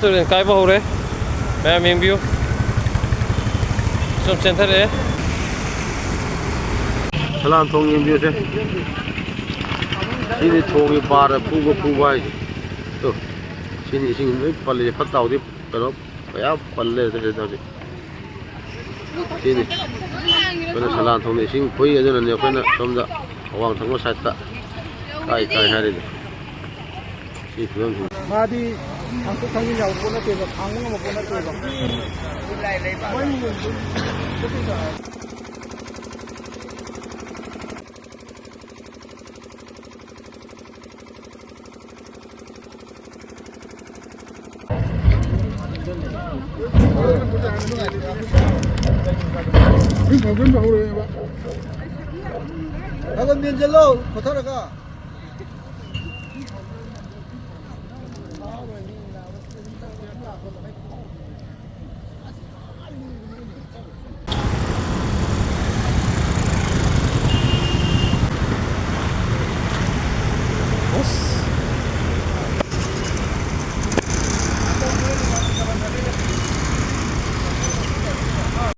Tôi cái bao đấy, mẹ mình biểu, trong center đấy. Salam thong yem biyo se. Sini thongi para pu bai. To. Sini sing noi palle phattau di pero ya palle se da di. Sini. Kana salam thong ni sing khoi ajana ne kana somda awang thangma satta. Kai hari. Si film. Madi angku kami jauh pun ada tebak, angku nggak pun ada tebak. Ini bagian bau ya, Pak. Kalau minjelo, kotor kah?